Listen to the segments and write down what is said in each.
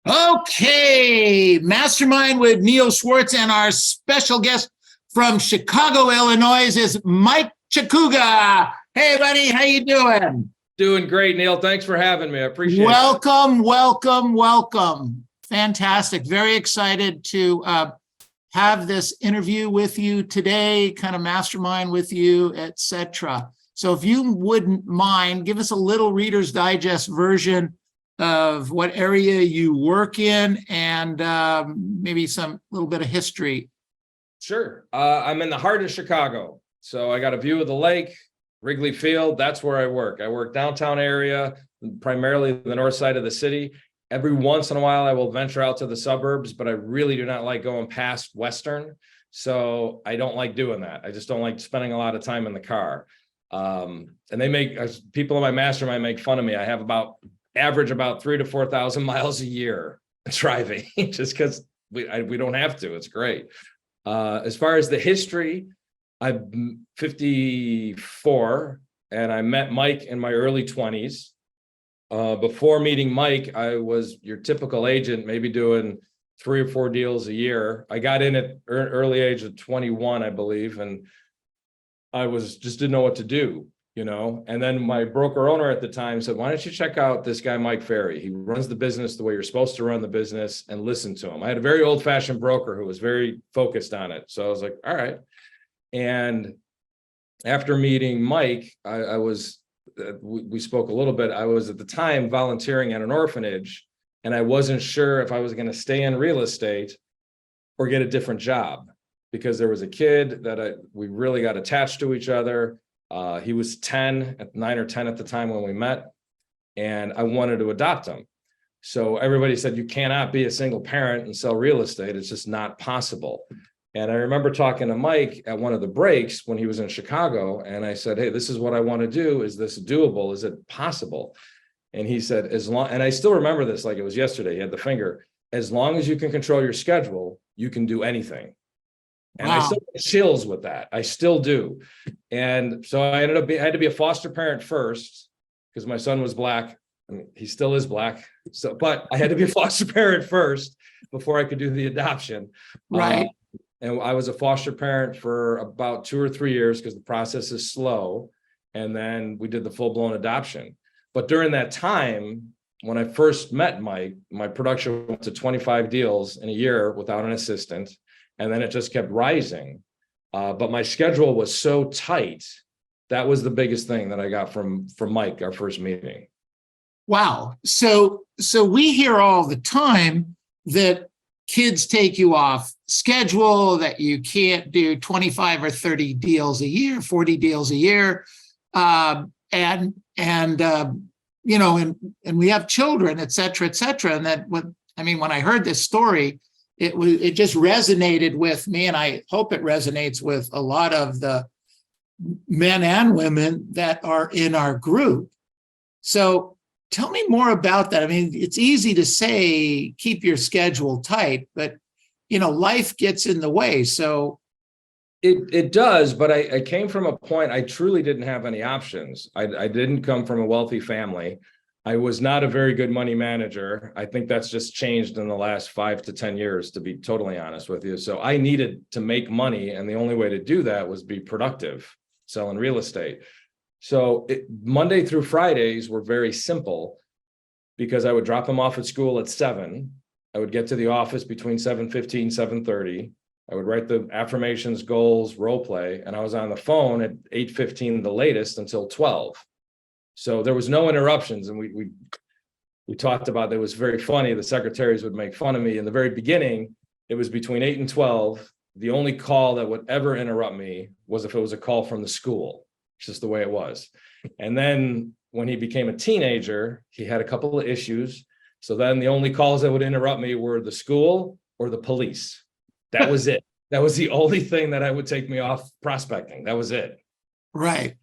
Okay, Mastermind with Neil Schwartz, and our special guest from Chicago, Illinois is Mike Checuga. Hey, buddy, how you doing? Doing great, Neil. Thanks for having me. I appreciate it. Welcome. Fantastic. Very excited to have this interview with you today, kind of mastermind with you, etc. So if you wouldn't mind, give us a little Reader's Digest version of what area you work in and maybe some little bit of history. Sure. I'm in the heart of Chicago. So I got a view of the lake, Wrigley Field. That's where I work. I work downtown area, primarily the north side of the city. Every once in a while, I will venture out to the suburbs, but I really do not like going past Western. So I don't like doing that. I just don't like spending a lot of time in the car. And they make, people in my mastermind make fun of me. I have average about 3,000 to 4,000 miles a year driving, just because we don't have to. It's great. As far as the history, I'm 54 and I met Mike in my early 20s. Before meeting Mike, I was your typical agent, maybe doing 3 or 4 deals a year. I got in at early age of 21, I believe, and I just didn't know what to do. And then my broker owner at the time said, why don't you check out this guy, Mike Ferry? He runs the business the way you're supposed to run the business, and listen to him. I had a very old fashioned broker who was very focused on it. So I was like, all right. And after meeting Mike, we spoke a little bit. I was at the time volunteering at an orphanage, and I wasn't sure if I was going to stay in real estate or get a different job, because there was a kid that we really got attached to each other. He was 9 or 10 at the time when we met, and I wanted to adopt him. So everybody said, you cannot be a single parent and sell real estate. It's just not possible. And I remember talking to Mike at one of the breaks when he was in Chicago, and I said, hey, this is what I want to do. Is this doable? Is it possible? And he said, and I still remember this like it was yesterday. He had the finger, as long as you can control your schedule, you can do anything. And wow. I still get chills with that. I still do. I had to be a foster parent first, because my son was Black. I mean, he still is Black. But I had to be a foster parent first before I could do the adoption. Right. And I was a foster parent for about 2 or 3 years because the process is slow. And then we did the full-blown adoption. But during that time, when I first met Mike, my production went to 25 deals in a year without an assistant. And then it just kept rising. But my schedule was so tight. That was the biggest thing that I got from Mike, our first meeting. Wow. So we hear all the time that kids take you off schedule, that you can't do 25 or 30 deals a year, 40 deals a year. And we have children, et cetera, et cetera. And when I heard this story, it just resonated with me, and I hope it resonates with a lot of the men and women that are in our group. So tell me more about that. I mean, it's easy to say, keep your schedule tight, but, life gets in the way. So it does, but I came from a point, I truly didn't have any options. I didn't come from a wealthy family. I was not a very good money manager. I think that's just changed in the last 5 to 10 years, to be totally honest with you. So I needed to make money, and the only way to do that was be productive, selling real estate. So Monday through Fridays were very simple, because I would drop them off at school at 7. I would get to the office between 7:15, 7:30. I would write the affirmations, goals, role play, and I was on the phone at 8:15 the latest until 12. So there was no interruptions. And we talked about that. It was very funny. The secretaries would make fun of me in the very beginning. It was between 8 and 12. The only call that would ever interrupt me was if it was a call from the school. It's just the way it was. And then when he became a teenager, he had a couple of issues. So then the only calls that would interrupt me were the school or the police. That was it. That was the only thing that would take me off prospecting. That was it. Right.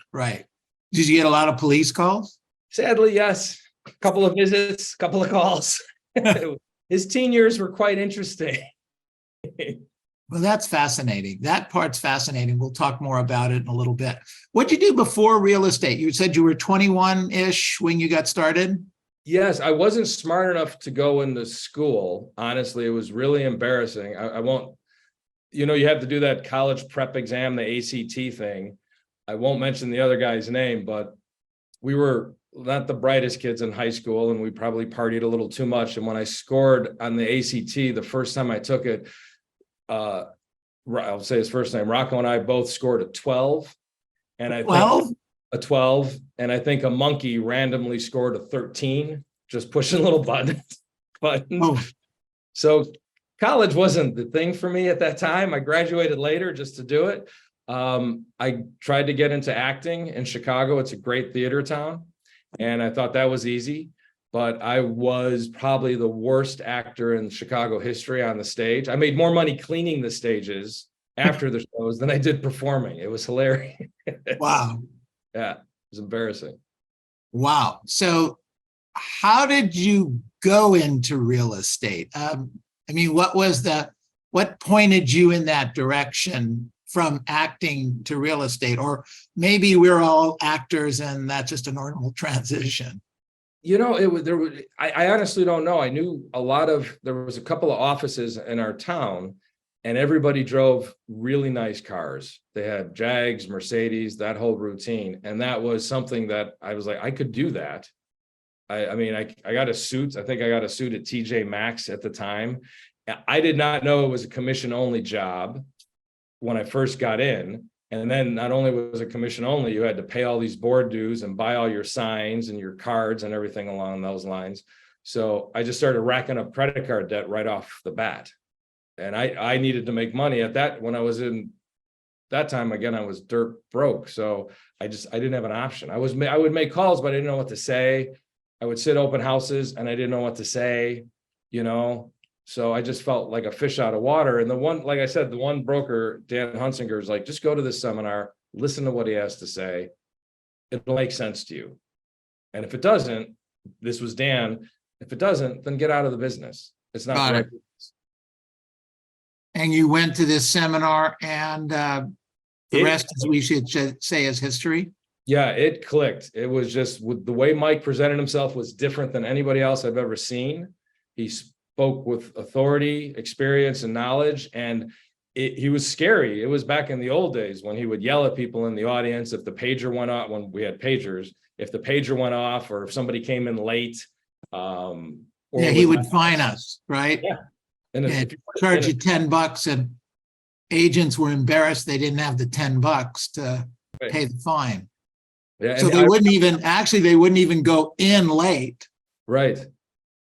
Did you get a lot of police calls? Sadly, yes. A couple of visits, a couple of calls. His teen years were quite interesting. Well, that's fascinating. That part's fascinating. We'll talk more about it in a little bit. What'd you do before real estate? You said you were 21-ish when you got started? Yes, I wasn't smart enough to go into school. Honestly, it was really embarrassing. I won't, you have to do that college prep exam, the ACT thing. I won't mention the other guy's name, but we were not the brightest kids in high school, and we probably partied a little too much. And when I scored on the ACT, the first time I took it, I'll say his first name, Rocco and I both scored a 12. And I 12? think a 12. And I think a monkey randomly scored a 13, just pushing little buttons. Oh, So college wasn't the thing for me at that time. I graduated later just to do it. I tried to get into acting in Chicago. It's a great theater town. And I thought that was easy. But I was probably the worst actor in Chicago history on the stage. I made more money cleaning the stages after the shows than I did performing. It was hilarious. wow. Yeah, it was embarrassing. Wow. So how did you go into real estate? I mean, what pointed you in that direction from acting to real estate? Or maybe we're all actors and that's just a normal transition. I honestly don't know. I knew there was a couple of offices in our town, and everybody drove really nice cars. They had Jags, Mercedes, that whole routine. And that was something that I was like, I could do that. I got a suit. I think I got a suit at TJ Maxx at the time. I did not know it was a commission only job when I first got in. And then not only was it commission only, you had to pay all these board dues and buy all your signs and your cards and everything along those lines. So I just started racking up credit card debt right off the bat. And I needed to make money at that. When I was in that time, again, I was dirt broke. So I didn't have an option. I would make calls, but I didn't know what to say. I would sit open houses and I didn't know what to say, So I just felt like a fish out of water. And like I said, the one broker, Dan Hunsinger, is like, just go to this seminar, listen to what he has to say. It'll make sense to you. And if it doesn't, this was Dan. If it doesn't, then get out of the business. It's not the right business. And you went to this seminar, and the rest, as we should say, is history. Yeah, it clicked. It was just the way Mike presented himself was different than anybody else I've ever seen. He spoke with authority, experience, and knowledge, and he was scary. It was back in the old days when he would yell at people in the audience if the pager went off, when we had pagers, if the pager went off or if somebody came in late. He would fine us, right? Yeah. And if charge you $10, and agents were embarrassed they didn't have the $10 to pay the fine. Yeah, so they wouldn't even go in late. Right.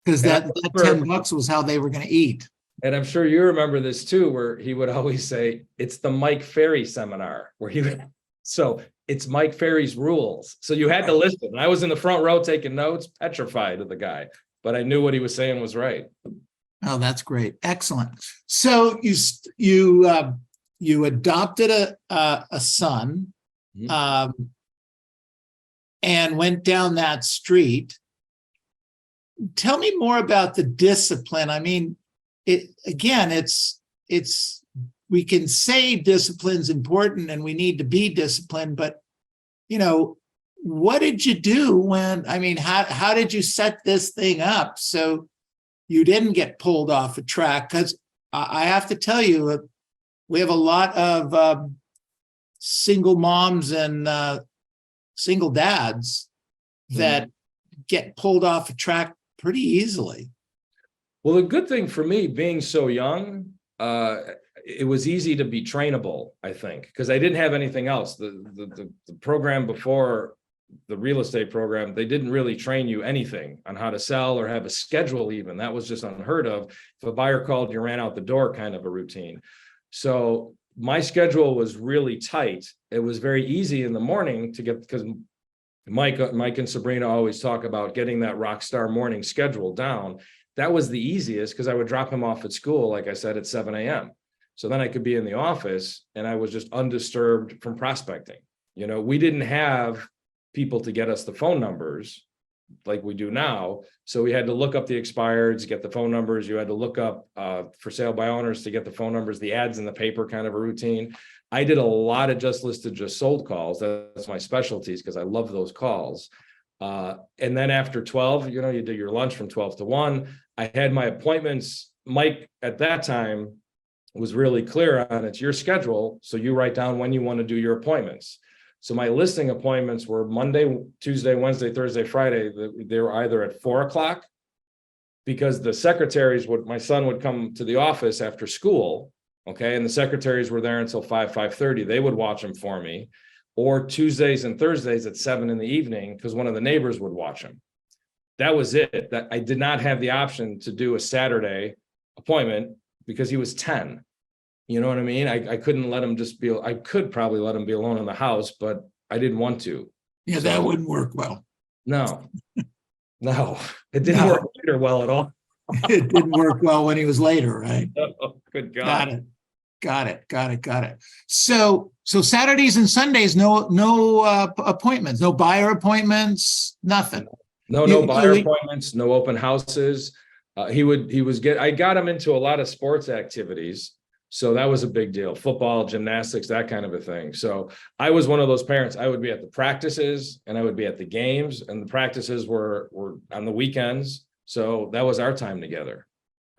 Because that $10 was how they were going to eat. And I'm sure you remember this too, where he would always say, it's the Mike Ferry seminar, so it's Mike Ferry's rules. So you had to listen. I was in the front row taking notes, petrified of the guy, but I knew what he was saying was right. Oh, that's great. Excellent. So you adopted a son, and went down that street. Tell me more about the discipline. I mean, it's we can say discipline's important and we need to be disciplined, but what did you do how did you set this thing up so you didn't get pulled off a track? Because I have to tell you, we have a lot of single moms and single dads that get pulled off a track pretty easily. Well, the good thing for me being so young, it was easy to be trainable, I think, because I didn't have anything else. The program before the real estate program, they didn't really train you anything on how to sell or have a schedule even. That was just unheard of. If a buyer called, you ran out the door kind of a routine. So my schedule was really tight. It was very easy in the morning to get, because Mike and Sabrina always talk about getting that rock star morning schedule down. That was the easiest because I would drop him off at school, like I said, at 7 a.m. So then I could be in the office and I was just undisturbed from prospecting. We didn't have people to get us the phone numbers. like we do now. So we had to look up the expireds, get the phone numbers. You had to look up for sale by owners to get the phone numbers, the ads in the paper, kind of a routine. I did a lot of just listed, just sold calls. That's my specialties because I love those calls. And then after 12, you do your lunch from 12 to 1. I had my appointments. Mike at that time was really clear on it's your schedule. So you write down when you want to do your appointments. So my listing appointments were Monday, Tuesday, Wednesday, Thursday, Friday. They were either at 4:00 because the secretaries my son would come to the office after school. Okay. And the secretaries were there until 5:30. They would watch them for me, or Tuesdays and Thursdays at 7 in the evening, because one of the neighbors would watch them. That was it. That I did not have the option to do a Saturday appointment because he was 10. You know what I mean? I couldn't let him I could probably let him be alone in the house, but I didn't want to. Yeah, that wouldn't work well. No, it didn't work later well at all. It didn't work well when he was later, right? Oh, good God. Got it. So Saturdays and Sundays, no appointments, no buyer appointments, nothing. No buyer appointments, no open houses. I got him into a lot of sports activities. So that was a big deal. Football, gymnastics, that kind of a thing. So I was one of those parents. I would be at the practices and I would be at the games, and the practices were on the weekends. So that was our time together.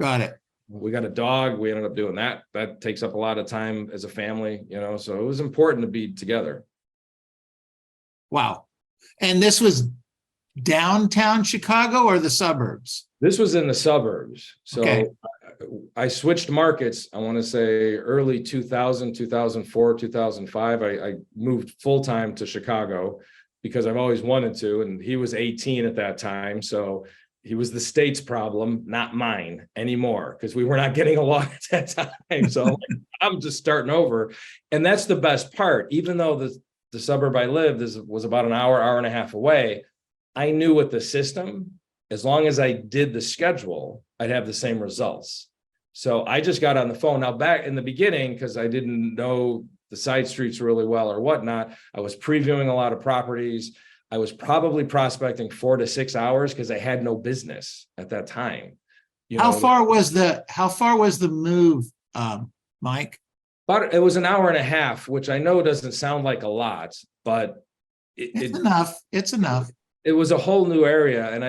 Got it. We got a dog. We ended up doing that. That takes up a lot of time as a family, so it was important to be together. Wow. And this was downtown Chicago or the suburbs? This was in the suburbs. So okay. I switched markets, I want to say early 2000, 2004, 2005. I moved full-time to Chicago because I've always wanted to. And he was 18 at that time. So he was the state's problem, not mine anymore, because we were not getting along at that time. So I'm just starting over. And that's the best part. Even though the suburb I lived was about an hour and a half away, I knew with the system, as long as I did the schedule, I'd have the same results. So I just got on the phone. Now, back in the beginning, because I didn't know the side streets really well or whatnot, I was previewing a lot of properties. I was probably prospecting 4 to 6 hours because I had no business at that time. How far was the move, Mike? But it was an hour and a half, which I know doesn't sound like a lot, but it's enough. It's enough. It was a whole new area, and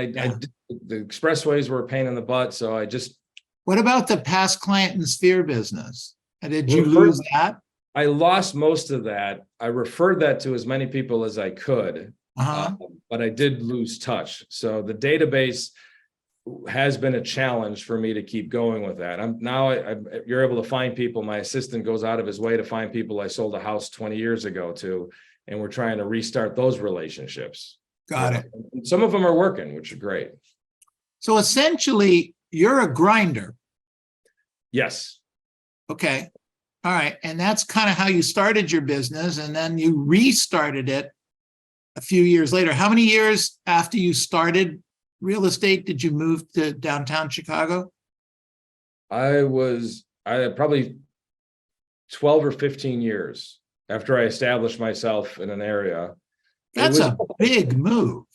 the expressways were a pain in the butt. So I just. What about the past client and sphere business? Did you lose that? I lost most of that. I referred that to as many people as I could, but I did lose touch. So the database has been a challenge for me to keep going with that. You're able to find people. My assistant goes out of his way to find people I sold a house 20 years ago to, and we're trying to restart those relationships. Got it. And some of them are working, which are great. So essentially, you're a grinder. Yes. Okay. All right. And that's kind of how you started your business, and then you restarted it a few years later. How many years after you started real estate did you move to downtown Chicago? I had probably 12 or 15 years after I established myself in an area. That's a big move.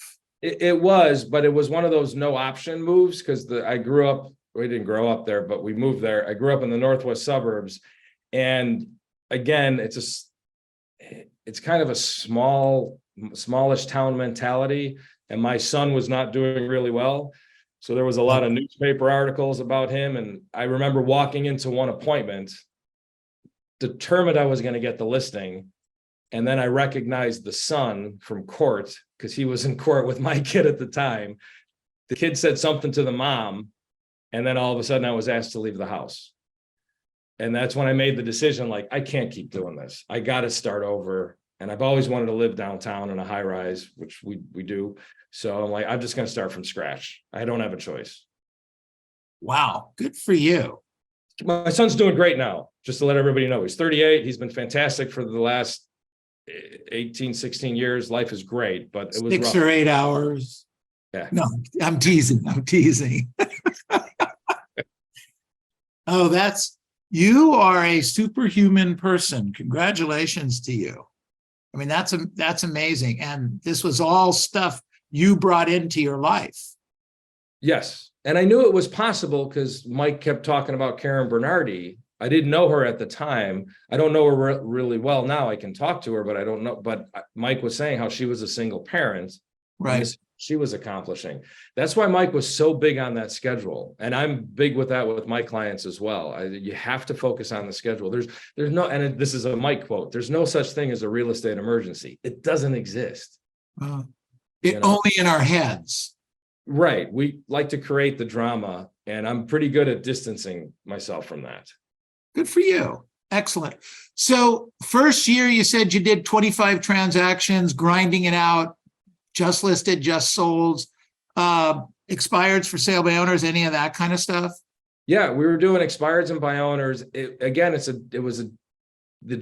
It was, but it was one of those no option moves because we didn't grow up there, but we moved there. I grew up in the northwest suburbs. And again, it's kind of a smallish town mentality. And my son was not doing really well. So there was a lot of newspaper articles about him. And I remember walking into one appointment, determined I was going to get the listing. And then I recognized the son from court because he was in court with my kid at the time. The kid said something to the mom, and then all of a sudden I was asked to leave the house. And that's when I made the decision, like, I can't keep doing this. I got to start over. And I've always wanted to live downtown in a high rise, which we do. So I'm like, I'm just going to start from scratch. I don't have a choice. Wow. Good for you. My son's doing great now, just to let everybody know. He's 38. He's been fantastic for the last 18, 16 years. Life is great, but it was 6 rough. or 8 hours. Yeah. No, I'm teasing. Oh, you are a superhuman person. Congratulations to you. I mean, that's amazing. And this was all stuff you brought into your life. Yes. And I knew it was possible because Mike kept talking about Karen Bernardi. I didn't know her at the time. I don't know her really well now. I can talk to her, but I don't know. But Mike was saying how she was a single parent. Right. And she was accomplishing. That's why Mike was so big on that schedule. And I'm big with that with my clients as well. You have to focus on the schedule. There's no, and this is a Mike quote, there's no such thing as a real estate emergency. It doesn't exist. Only in our heads. Right. We like to create the drama, and I'm pretty good at distancing myself from that. Good for you. Excellent. So first year, you said you did 25 transactions, grinding it out, just listed, just sold, expireds for sale by owners, any of that kind of stuff? Yeah, we were doing expireds and by owners.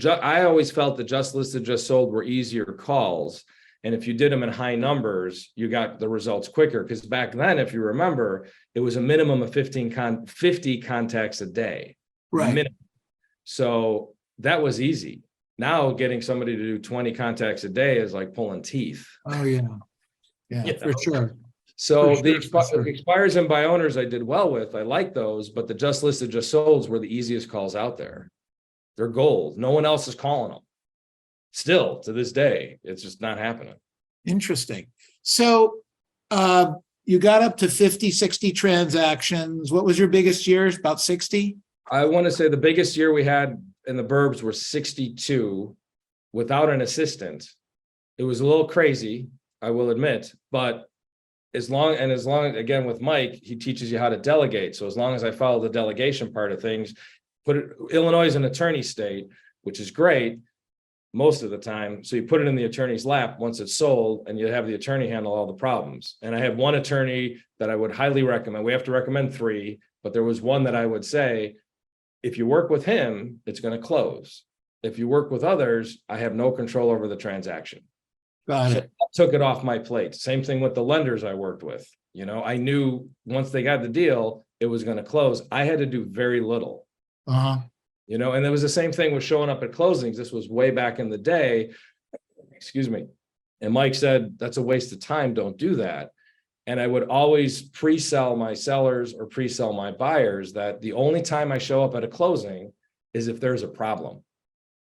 I always felt the just listed, just sold were easier calls. And if you did them in high numbers, you got the results quicker. Because back then, if you remember, it was a minimum of 50 contacts a day. Right. Minimum. So that was easy. Now getting somebody to do 20 contacts a day is like pulling teeth. Oh, yeah. Yeah, for sure. So For the sure. expires and by owners I did well with. I like those, but the just listed, just solds were the easiest calls out there. They're gold. No one else is calling them. Still to this day, it's just not happening. Interesting. So you got up to 50, 60 transactions. What was your biggest year? About 60? I want to say the biggest year we had in the burbs were 62 without an assistant. It was a little crazy, I will admit, but as long again with Mike, he teaches you how to delegate. So as long as I follow the delegation part of things, Illinois is an attorney state, which is great most of the time. So you put it in the attorney's lap once it's sold, and you have the attorney handle all the problems. And I have one attorney that I would highly recommend. We have to recommend 3, but there was one that I would say, if you work with him, it's going to close. If you work with others, I have no control over the transaction. Got it. So I took it off my plate. Same thing with the lenders I worked with. I knew once they got the deal, it was going to close. I had to do very little. And there was the same thing with showing up at closings. This was way back in the day. Excuse me. And Mike said, that's a waste of time. Don't do that. And I would always pre-sell my sellers or pre-sell my buyers that the only time I show up at a closing is if there's a problem.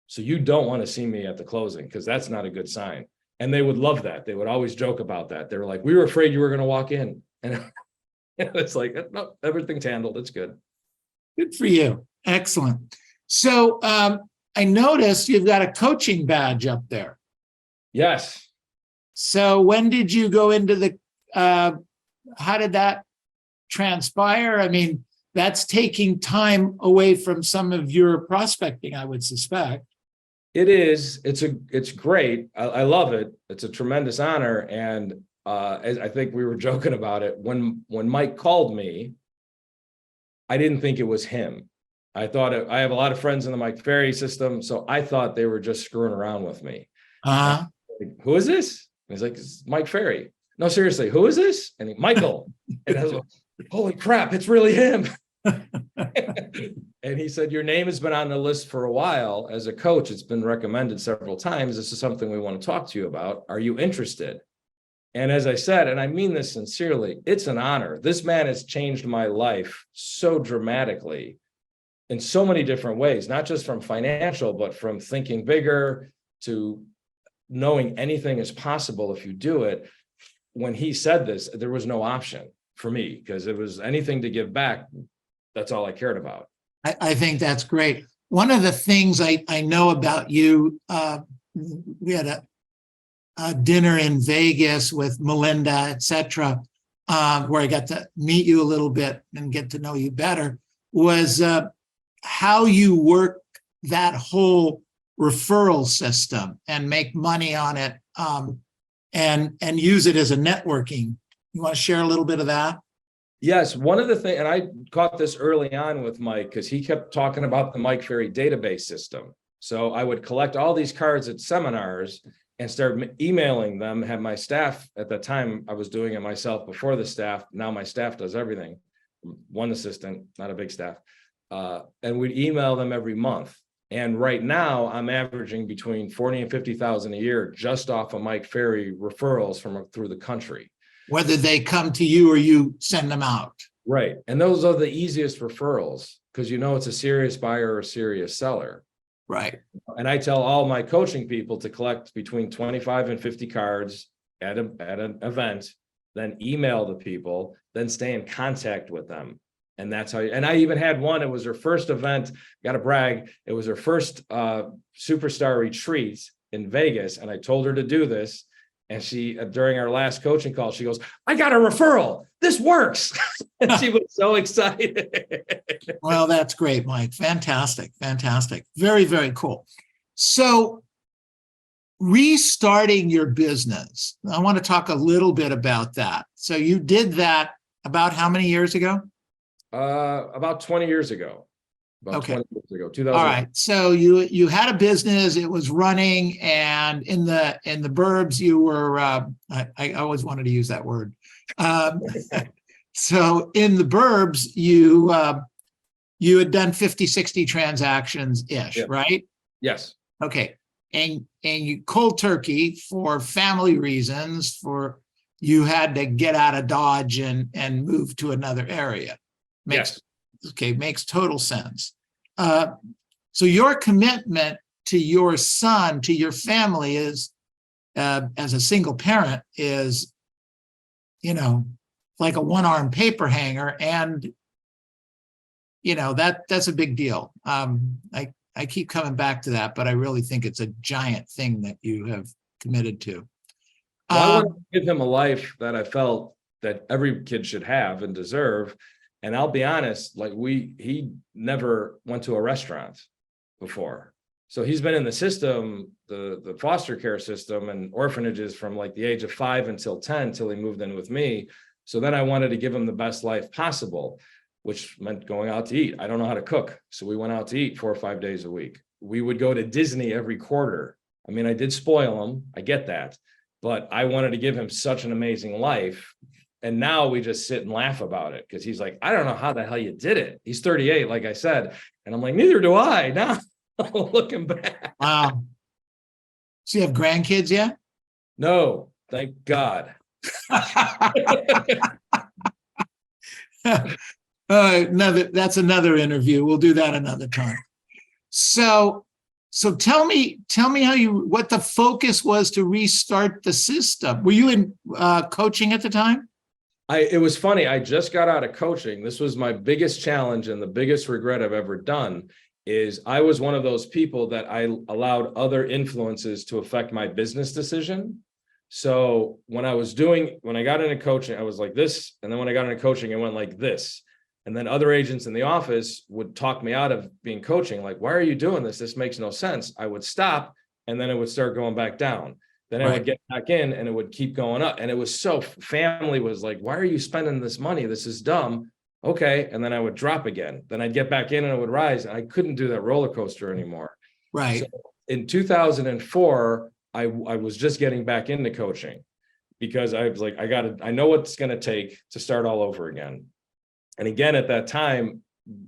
So you don't want to see me at the closing because that's not a good sign. And they would love that. They would always joke about that. They were like, we were afraid you were going to walk in. And it's like, no, everything's handled. It's good. Good for you. Excellent. So I noticed you've got a coaching badge up there. Yes. So when did you go into the, how did that transpire? I mean, that's taking time away from some of your prospecting, I would suspect. It is. It's great. I love it. It's a tremendous honor. And I think we were joking about it. When Mike called me, I didn't think it was him. I thought I have a lot of friends in the Mike Ferry system, so I thought they were just screwing around with me. Like, who is this? And he's like, it's Mike Ferry. No, seriously, who is this? And Michael. And I was like, holy crap, it's really him. And he said, your name has been on the list for a while as a coach. It's been recommended several times. This is something we want to talk to you about. Are you interested? And as I said, and I mean this sincerely, it's an honor. This man has changed my life so dramatically in so many different ways, not just from financial, but from thinking bigger to knowing anything is possible if you do it. When he said this, there was no option for me because it was anything to give back. That's all I cared about. I think that's great. One of the things I know about you, we had a dinner in Vegas with Melinda, et cetera, where I got to meet you a little bit and get to know you better, was how you work that whole referral system and make money on it, and use it as a networking. You want to share a little bit of that? Yes, one of the things, and I caught this early on with Mike because he kept talking about the Mike Ferry database system. So I would collect all these cards at seminars and start emailing them, have my staff, at the time I was doing it myself before the staff, now my staff does everything, one assistant, not a big staff, and we'd email them every month. And right now I'm averaging between 40 and 50,000 a year just off of Mike Ferry referrals from through the country. Whether they come to you or you send them out. Right. And those are the easiest referrals because you know it's a serious buyer or a serious seller. Right. And I tell all my coaching people to collect between 25 and 50 cards at an event, then email the people, then stay in contact with them. And that's how, and I even had one, it was her first event, got to brag, it was her first superstar retreat in Vegas. And I told her to do this. And she, during our last coaching call, she goes, I got a referral. This works. And she was so excited. Well, that's great, Mike. Fantastic. Fantastic. Very, very cool. So restarting your business, I want to talk a little bit about that. So you did that about how many years ago? About 20 years ago. Okay. 20 years ago, 2000. All right. So you had a business, it was running, and in the burbs, you were I always wanted to use that word. So in the burbs, you had done 50, 60 transactions ish, Yeah. right? Yes. Okay. And you cold turkey for family reasons, you had to get out of Dodge and move to another area. Yes. Okay, makes total sense. So your commitment to your son, to your family is, as a single parent, is, like a one-arm paper hanger, and that's a big deal. I keep coming back to that, but I really think it's a giant thing that you have committed to. Well, I want to give him a life that I felt that every kid should have and deserve. And I'll be honest, like he never went to a restaurant before. So he's been in the system, the foster care system and orphanages from like the age of 5 until 10, till he moved in with me. So then I wanted to give him the best life possible, which meant going out to eat. I don't know how to cook. So we went out to eat 4 or 5 days a week. We would go to Disney every quarter. I mean, I did spoil him. I get that. But I wanted to give him such an amazing life. And now we just sit and laugh about it because he's like, I don't know how the hell you did it. He's 38, like I said. And I'm like, neither do I. Now looking back. Wow. So you have grandkids yet? No, thank God. That's another interview. We'll do that another time. So tell me what the focus was to restart the system. Were you in coaching at the time? It was funny. I just got out of coaching. This was my biggest challenge and the biggest regret I've ever done is I was one of those people that I allowed other influences to affect my business decision. So when I got into coaching, I was like this. And then when I got into coaching, I went like this. And then other agents in the office would talk me out of being coaching. Like, why are you doing this? This makes no sense. I would stop and then it would start going back down. Then I would get back in and it would keep going up. And it was family was like, why are you spending this money? This is dumb. Okay. And then I would drop again. Then I'd get back in and it would rise. And I couldn't do that roller coaster anymore. Right. So in 2004, I was just getting back into coaching because I was like, I know what it's going to take to start all over again. And again, at that time,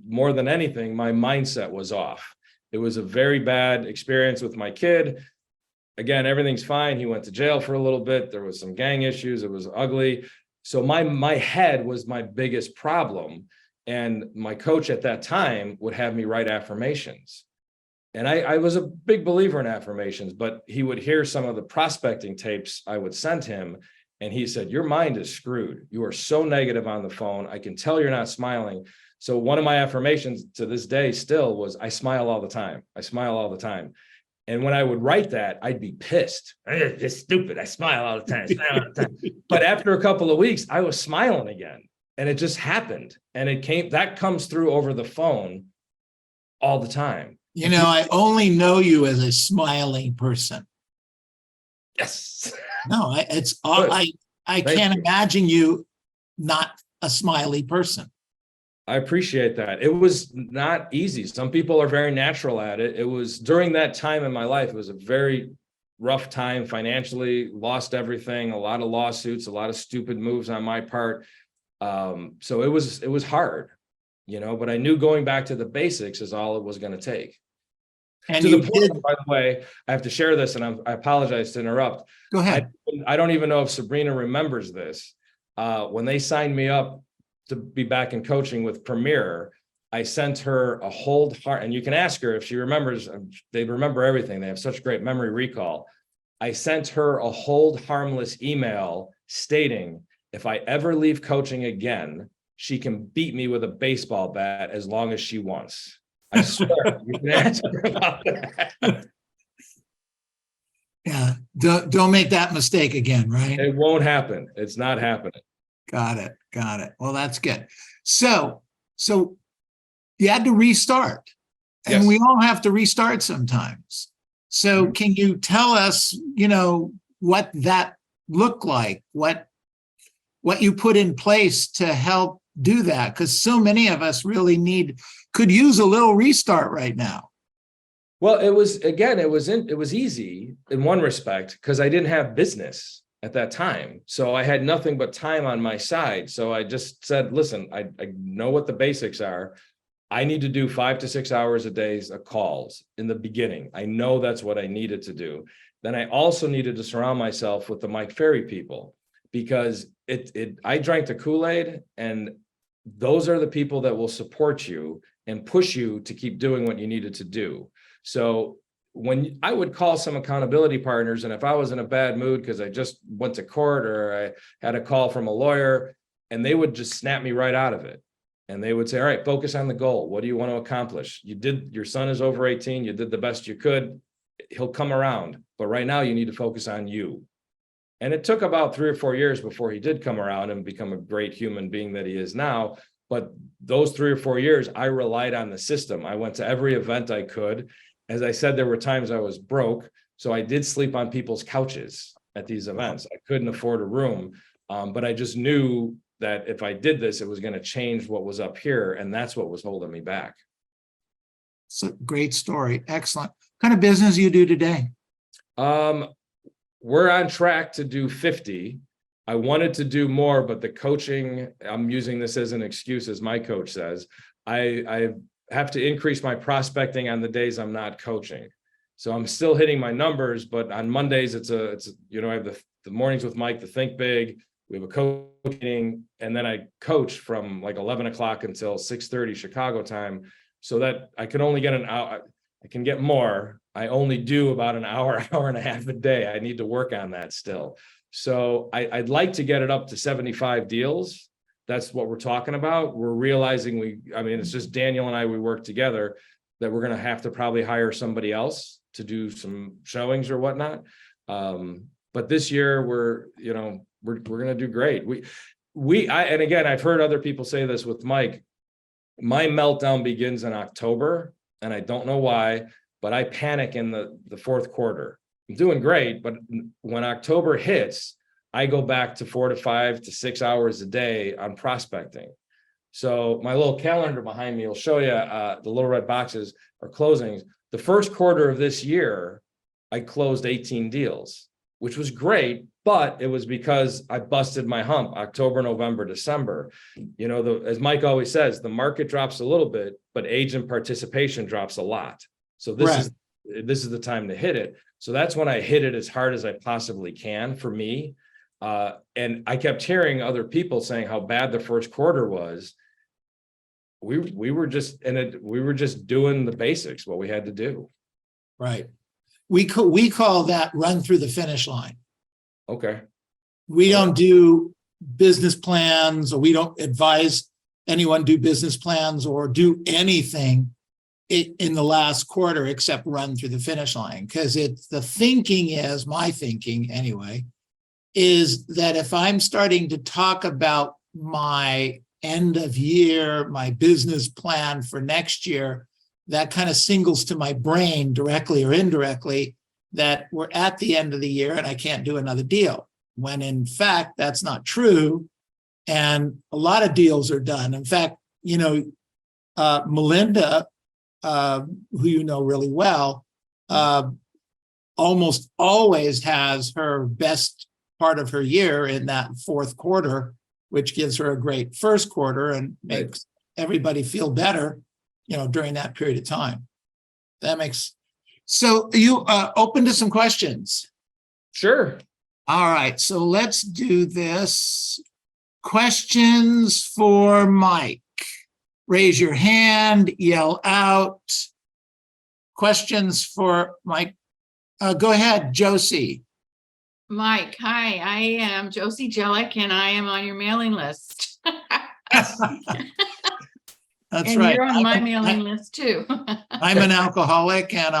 more than anything, my mindset was off. It was a very bad experience with my kid. Again, everything's fine. He went to jail for a little bit. There was some gang issues. It was ugly. So my head was my biggest problem. And my coach at that time would have me write affirmations. And I was a big believer in affirmations, but he would hear some of the prospecting tapes I would send him. And he said, your mind is screwed. You are so negative on the phone. I can tell you're not smiling. So one of my affirmations to this day still was, I smile all the time. I smile all the time. And when I would write that, I'd be pissed. It's stupid. I smile all the time. Smile all the time. But after a couple of weeks, I was smiling again. And it just happened. And that comes through over the phone all the time. I only know you as a smiling person. Yes. No, I can't imagine you not a smiley person. I appreciate that. It was not easy. Some people are very natural at it. It was during that time in my life, it was a very rough time financially, lost everything, a lot of lawsuits, a lot of stupid moves on my part. So it was hard, but I knew going back to the basics is all it was going to take. And To the you point, did, by the way, I have to share this, and I apologize to interrupt. go ahead. I don't even know if Sabrina remembers this. When they signed me up to be back in coaching with Premier, I sent her a hold heart, and you can ask her if she remembers. They remember everything. They have such great memory recall. I sent her a hold harmless email stating, if I ever leave coaching again, she can beat me with a baseball bat as long as she wants. I swear, you can ask her about that. Yeah, don't make that mistake again, right? It won't happen. It's not happening. Got it. Got it. Well, that's good. So you had to restart, and Yes. we all have to restart sometimes. So Mhm. can you tell us, what that looked like, what you put in place to help do that? Because so many of us really could use a little restart right now. Well, it was easy in one respect because I didn't have business at that time. So I had nothing but time on my side. So I just said, listen, I know what the basics are. I need to do 5 to 6 hours a day of calls in the beginning. I know that's what I needed to do. Then I also needed to surround myself with the Mike Ferry people, because I drank the Kool-Aid, and those are the people that will support you and push you to keep doing what you needed to do. So when I would call some accountability partners, and if I was in a bad mood because I just went to court or I had a call from a lawyer, and they would just snap me right out of it. And they would say, all right, focus on the goal. What do you want to accomplish? Your son is over 18. You did the best you could. He'll come around. But right now you need to focus on you. And it took about 3 or 4 years before he did come around and become a great human being that he is now. But those 3 or 4 years, I relied on the system. I went to every event I could. As I said, there were times I was broke. So I did sleep on people's couches at these events. I couldn't afford a room. But I just knew that if I did this, it was going to change what was up here. And that's what was holding me back. It's a great story. Excellent. What kind of business you do today? We're on track to do 50. I wanted to do more, but the coaching, I'm using this as an excuse, as my coach says, I have to increase my prospecting on the days I'm not coaching. So I'm still hitting my numbers, but on Mondays, I have the mornings with Mike, the Think Big. We have a coach meeting, and then I coach from like 11 o'clock until 6:30 Chicago time, so that I can only get an hour. I can get more. I only do about an hour, hour and a half a day. I need to work on that still. So I'd like to get it up to 75 deals. That's what we're talking about. We're realizing it's just Daniel and I, we work together, that we're going to have to probably hire somebody else to do some showings or whatnot. But this year we're going to do great. And again, I've heard other people say this with Mike. My meltdown begins in October, and I don't know why, but I panic in the fourth quarter. I'm doing great, but when October hits, I go back to 4 to 5 to 6 hours a day on prospecting. So my little calendar behind me will show you the little red boxes are closings. The first quarter of this year, I closed 18 deals, which was great, but it was because I busted my hump October, November, December. As Mike always says, the market drops a little bit, but agent participation drops a lot. So this is the time to hit it. So that's when I hit it as hard as I possibly can for me. And I kept hearing other people saying how bad the first quarter was. We were just doing the basics, what we had to do. Right. We call that run through the finish line. Okay. We don't do business plans, or we don't advise anyone do business plans or do anything in the last quarter except run through the finish line. Because my thinking anyway, is that if I'm starting to talk about my end of year, my business plan for next year, that kind of signals to my brain directly or indirectly that we're at the end of the year and I can't do another deal, when in fact, that's not true. And a lot of deals are done. In fact, Melinda, who you know really well, almost always has her best part of her year in that fourth quarter, which gives her a great first quarter and makes everybody feel better, during that period of time. That makes So you open to some questions. Sure. All right, so let's do this. Questions for Mike. Raise your hand, yell out. Questions for Mike. Go ahead, Josie. Mike, hi, I am Josie Jellick and I am on your mailing list. That's And right. you're on my mailing list too. I'm an alcoholic and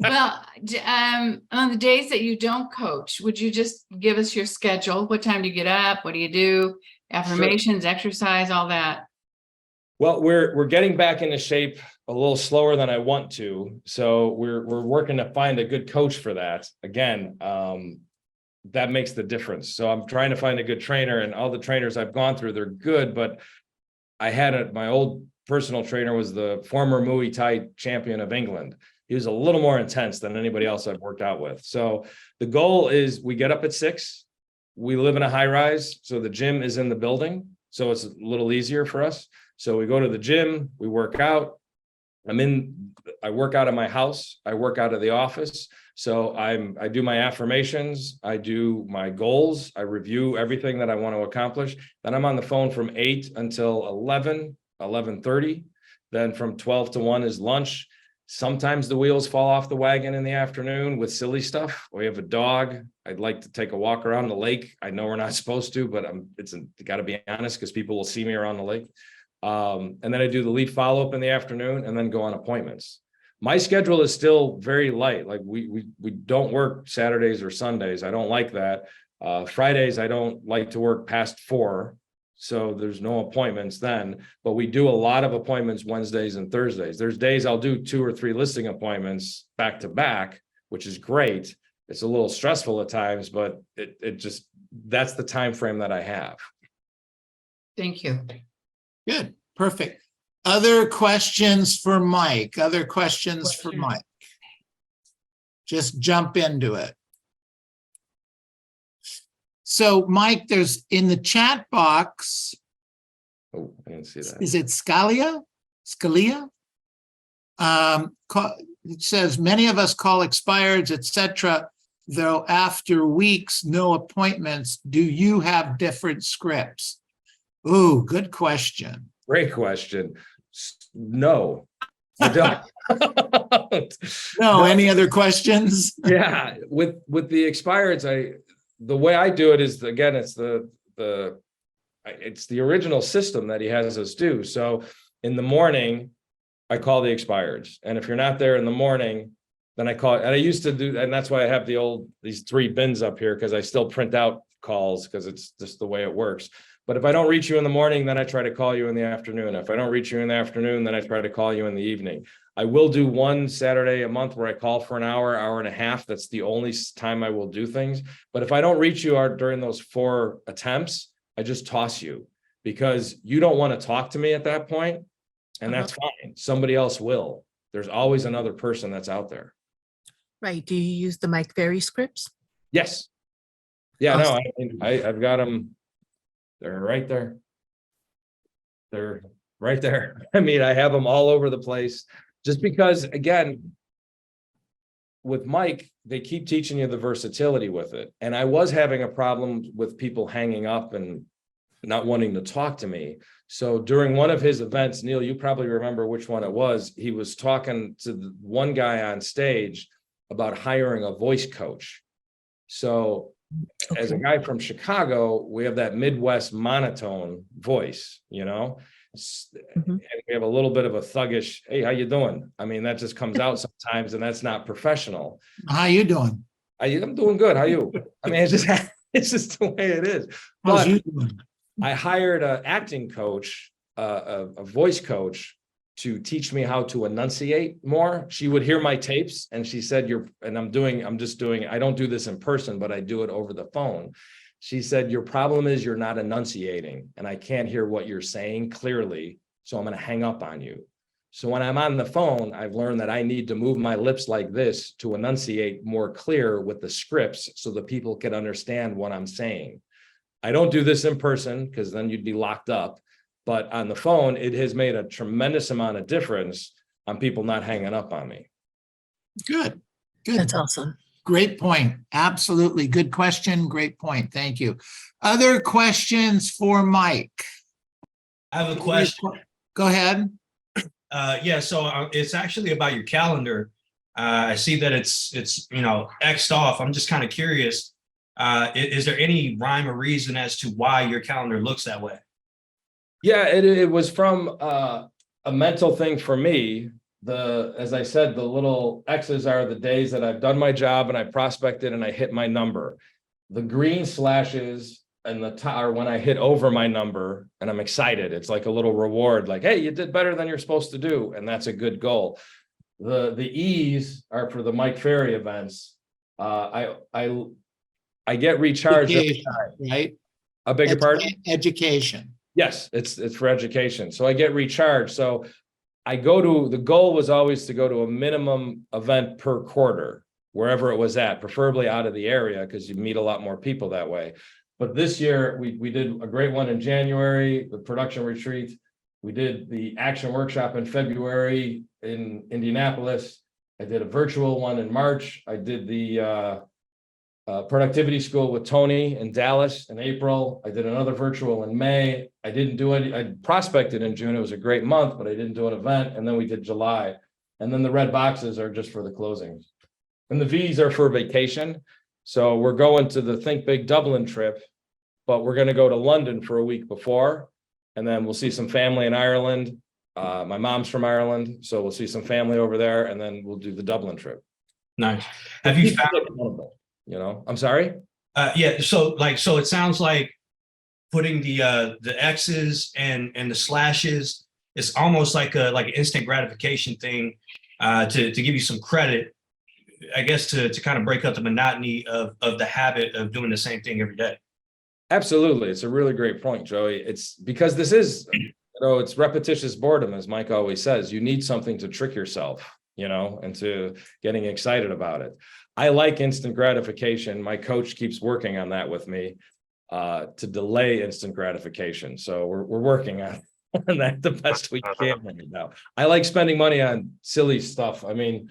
Well, on the days that you don't coach, would you just give us your schedule? What time do you get up? What do you do? Affirmations, exercise, all that. Well, we're getting back into shape a little slower than I want to. So we're working to find a good coach for that. Again, that makes the difference. So I'm trying to find a good trainer, and all the trainers I've gone through, they're good, but I had my old personal trainer was the former Muay Thai champion of England. He was a little more intense than anybody else I've worked out with. So the goal is we get up at 6. We live in a high rise, so the gym is in the building. So it's a little easier for us. So we go to the gym, we work out. I work out of my house. I work out of the office. So I do my affirmations. I do my goals. I review everything that I want to accomplish. Then I'm on the phone from 8 until 11, 11:30. Then from 12 to 1 is lunch. Sometimes the wheels fall off the wagon in the afternoon with silly stuff. We have a dog. I'd like to take a walk around the lake. I know we're not supposed to, but it's got to be honest because people will see me around the lake. And then I do the leaf follow-up in the afternoon and then go on appointments. My schedule is still very light. Like we don't work Saturdays or Sundays. I don't like that. Fridays, I don't like to work past 4. So there's no appointments then, but we do a lot of appointments Wednesdays and Thursdays. There's days I'll do 2 or 3 listing appointments back to back, which is great. It's a little stressful at times, but it just, that's the time frame that I have. Thank you. Good, perfect. Other questions for Mike? Other questions for Mike? Just jump into it. So Mike, there's in the chat box. Oh, I didn't see that. Is it Scalia? It says many of us call expireds, etc. Though after weeks, no appointments. Do you have different scripts? Ooh, good question. Great question. No, I don't. No, any other questions? Yeah, with the expireds, the way I do it is, again, it's the original system that he has us do. So in the morning, I call the expireds, and if you're not there in the morning, then I call it. And I used to do, and that's why I have these 3 bins up here, because I still print out calls because it's just the way it works. But if I don't reach you in the morning, then I try to call you in the afternoon. If I don't reach you in the afternoon, then I try to call you in the evening. I will do one Saturday a month where I call for an hour, hour and a half. That's the only time I will do things. But if I don't reach you during those 4 attempts, I just toss you, because you don't want to talk to me at that point, and that's fine. Somebody else will. There's always another person that's out there. Right. Do you use the Mike Ferry scripts? Yes. Yeah, Awesome. no, I've got them. They're right there. They're right there. I mean, I have them all over the place, just because, again, with Mike, they keep teaching you the versatility with it. And I was having a problem with people hanging up and not wanting to talk to me. So during one of his events, Neil, you probably remember which one it was. He was talking to the one guy on stage about hiring a voice coach. So as a guy from Chicago, we have that Midwest monotone voice, and we have a little bit of a thuggish, hey, how you doing? I mean, that just comes out sometimes, and that's not professional. How you doing? I'm doing good. How you? I mean, it's just the way it is. How's But you doing? I hired an acting coach, a voice coach, to teach me how to enunciate more. She would hear my tapes, and she said, I don't do this in person, but I do it over the phone. She said, your problem is you're not enunciating, and I can't hear what you're saying clearly, so I'm going to hang up on you. So when I'm on the phone, I've learned that I need to move my lips like this to enunciate more clear with the scripts so that people can understand what I'm saying. I don't do this in person because then you'd be locked up. But on the phone, it has made a tremendous amount of difference on people not hanging up on me. Good, good. That's awesome. Great point. Absolutely. Good question. Great point. Thank you. Other questions for Mike? I have a question. Go ahead. Yeah, so it's actually about your calendar. I see that it's X'd off. I'm just kind of curious. Is there any rhyme or reason as to why your calendar looks that way? Yeah, it was from a mental thing for me. As I said, the little X's are the days that I've done my job and I prospected and I hit my number. The green slashes and are when I hit over my number and I'm excited. It's like a little reward, like, hey, you did better than you're supposed to do. And that's a good goal. The E's are for the Mike Ferry events. I get recharged every time. Right? I beg your pardon? Education. Yes, it's for education. So I get recharged. So the goal was always to go to a minimum event per quarter, wherever it was at, preferably out of the area, because you meet a lot more people that way. But this year we did a great one in January, the production retreat. We did the action workshop in February in Indianapolis. I did a virtual one in March. I did the productivity school with Tony in Dallas in April. I did another virtual in May. I didn't do any, I prospected in June. It was a great month, but I didn't do an event. And then we did July. And then the red boxes are just for the closings. And the V's are for vacation. So we're going to the Think Big Dublin trip, but we're going to go to London for a week before. And then we'll see some family in Ireland. My mom's from Ireland, so we'll see some family over there. And then we'll do the Dublin trip. Nice. Have you found? I'm sorry. Yeah. So it sounds like putting the X's and the slashes. It's almost like an instant gratification thing to give you some credit, I guess, to kind of break up the monotony of the habit of doing the same thing every day. Absolutely. It's a really great point, Joey. It's because this is, it's repetitious boredom, as Mike always says. You need something to trick yourself, into getting excited about it. I like instant gratification. My coach keeps working on that with me to delay instant gratification. So we're working on that the best we can right now. I like spending money on silly stuff. I mean,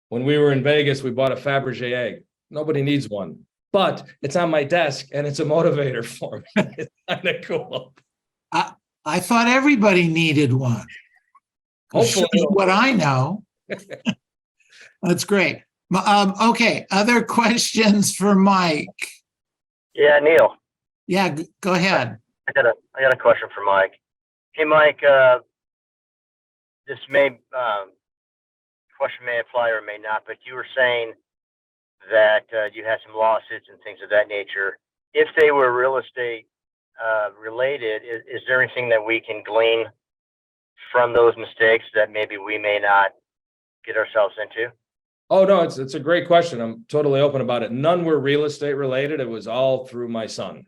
when we were in Vegas, we bought a Fabergé egg. Nobody needs one, but it's on my desk and it's a motivator for me. It's kind of cool. I thought everybody needed one. Hopefully, what I know. That's great. Okay, other questions for Mike? Yeah, Neil. Yeah, go ahead. I got a question for Mike. Hey, Mike. This question may apply or may not, but you were saying that you had some lawsuits and things of that nature. If they were real estate related, is there anything that we can glean from those mistakes that maybe we may not get ourselves into? Oh, no, it's a great question. I'm totally open about it. None were real estate related. It was all through my son.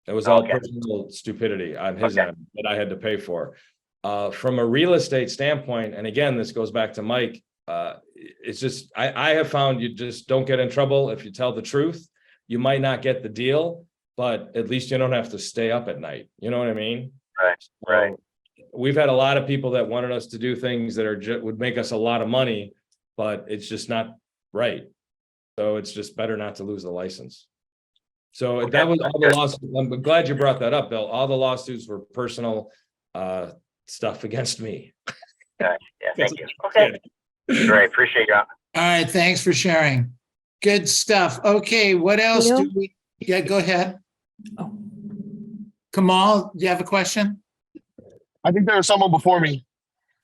It was all personal stupidity on his end that I had to pay for. From a real estate standpoint, and again, this goes back to Mike, it's just, I have found you just don't get in trouble if you tell the truth. You might not get the deal, but at least you don't have to stay up at night. You know what I mean? Right. We've had a lot of people that wanted us to do things that would make us a lot of money, but it's just not right. So it's just better not to lose the license. So that was all the lawsuits. I'm glad you brought that up, Bill. All the lawsuits were personal stuff against me. Yeah, thank you. Okay, great. Appreciate you. All right, thanks for sharing. Good stuff. Okay, what else do we? Yeah, go ahead. Kamal, do you have a question? I think there was someone before me.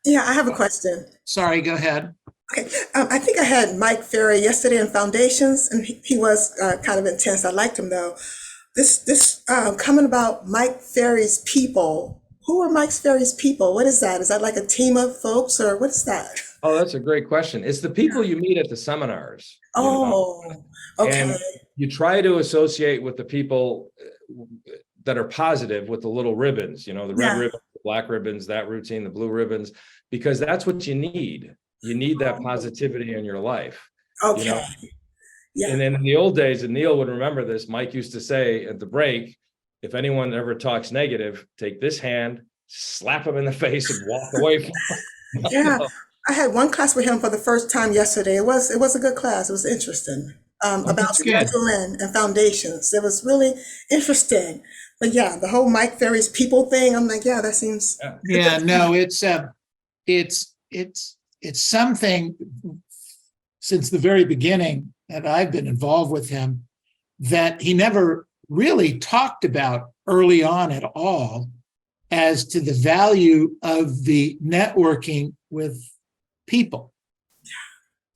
Yeah, I have a question. Sorry, go ahead. Okay, I think I had Mike Ferry yesterday in Foundations, and he was kind of intense. I liked him though. This comment about Mike Ferry's people. Who are Mike Ferry's people? What is that? Is that like a team of folks, or what is that? Oh, that's a great question. It's the people you meet at the seminars. Okay. And you try to associate with the people that are positive with the little ribbons, the red ribbons, the black ribbons, that routine, the blue ribbons, because that's what you need. You need that positivity in your life. Okay. Yeah. And then in the old days, and Neil would remember this, Mike used to say at the break, if anyone ever talks negative, take this hand, slap them in the face and walk away from them. Yeah. I had one class with him for the first time yesterday. It was a good class. It was interesting. About that's good. scheduling and foundations. It was really interesting. But yeah, the whole Mike Ferry's people thing, I'm like, yeah, that seems. Yeah, no, it's something since the very beginning that I've been involved with him that he never really talked about early on at all as to the value of the networking with people.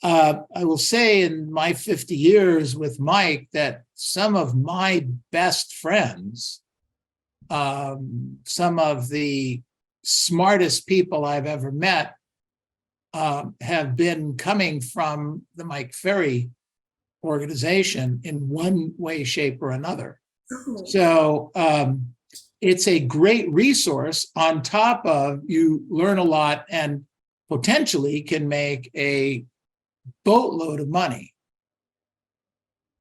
I will say in my 50 years with Mike that some of my best friends, some of the smartest people I've ever met have been coming from the Mike Ferry organization in one way, shape, or another. Oh, So it's a great resource. On top of, you learn a lot and potentially can make a boatload of money.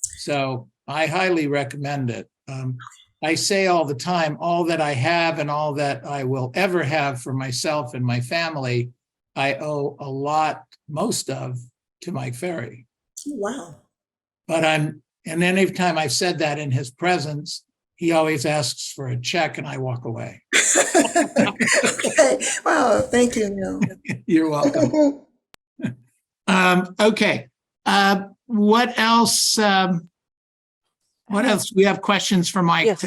So I highly recommend it. I say all the time, all that I have and all that I will ever have for myself and my family, I owe a lot, most of, to Mike Ferry. wow. But and any time I've said that in his presence, he always asks for a check and I walk away. Okay. Wow. Thank you, Neil. You're welcome. Okay. What else? What else? We have questions for Mike. Yes.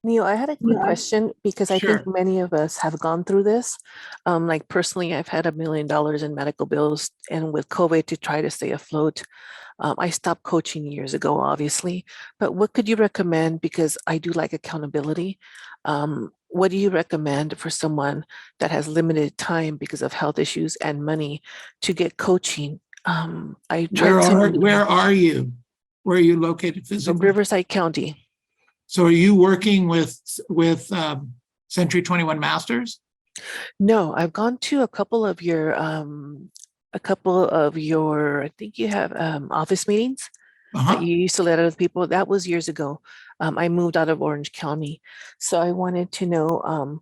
Neil, I had a quick question because I Sure. think many of us have gone through this. Like personally, I've had $1 million in medical bills, and with COVID to try to stay afloat, I stopped coaching years ago, obviously. But what could you recommend? Because I do like accountability. What do you recommend for someone that has limited time because of health issues and money to get coaching? I tried Where are you? Where are you located physically? Riverside County. So are you working with Century 21 Masters? No, I've gone to a couple of your I think you have office meetings that you used to let other people. That was years ago. I moved out of Orange County. So I wanted to know,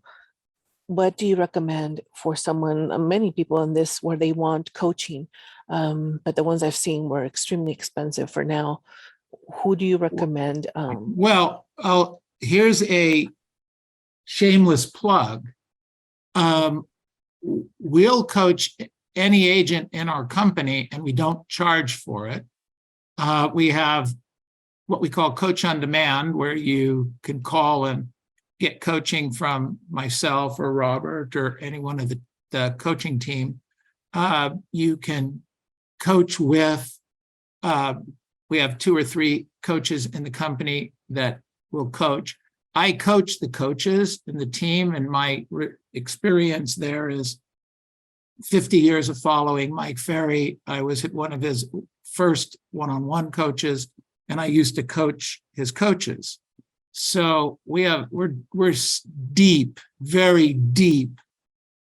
what do you recommend for someone, many people in this where they want coaching, but the ones I've seen were extremely expensive for now. Who do you recommend? Well, here's a shameless plug. We'll coach any agent in our company and we don't charge for it. We have what we call Coach on Demand, where you can call and get coaching from myself or Robert or anyone of the coaching team. You can coach with, we have 2 or 3 coaches in the company that will coach. I coach the coaches in the team, and my experience there is 50 years of following Mike Ferry. I was one of his first one-on-one coaches, and I used to coach his coaches. So we're deep, very deep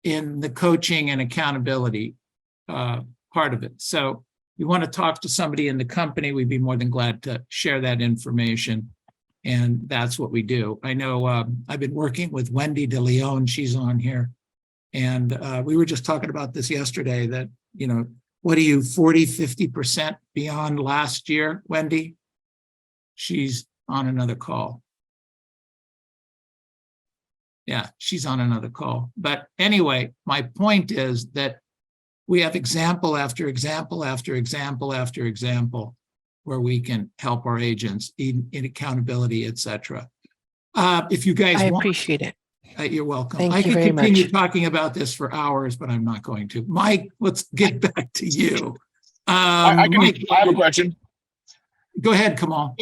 in the coaching and accountability part of it. So you want to talk to somebody in the company, we'd be more than glad to share that information. And that's what we do. I know I've been working with Wendy De Leon, she's on here. And we were just talking about this yesterday that, you know, what are you, 40-50% beyond last year, Wendy? She's on another call. Yeah, she's on another call. But anyway, my point is that we have example after example after example after example where we can help our agents in accountability, et cetera. If you guys want, appreciate it. You're welcome. Thank I you could very continue much. talking about this for hours, but I'm not going to. Mike, let's get back to you. I have a question. Go ahead, Kamal.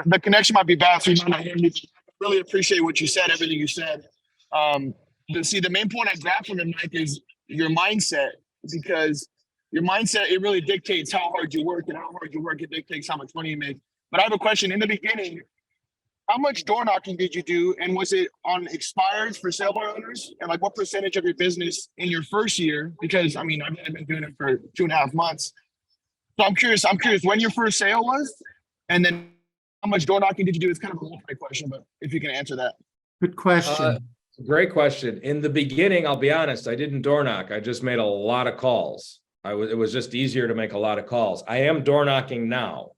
The connection might be bad, so you might not hear me. I really appreciate what you said, everything you said. The main point I grabbed from it, Mike, is your mindset, because your mindset, it really dictates how hard you work, and how hard you work, it dictates how much money you make. But I have a question. In the beginning, how much door knocking did you do? And was it on expireds for sale bar owners? And like what percentage of your business in your first year? Because I mean, I've been doing it for 2.5 months. So I'm curious when your first sale was, and then how much door knocking did you do? It's kind of a multi question, but if you can answer that. Good question. Great question. In the beginning, I'll be honest, I didn't door knock. I just made a lot of calls. It was just easier to make a lot of calls. I am door knocking now.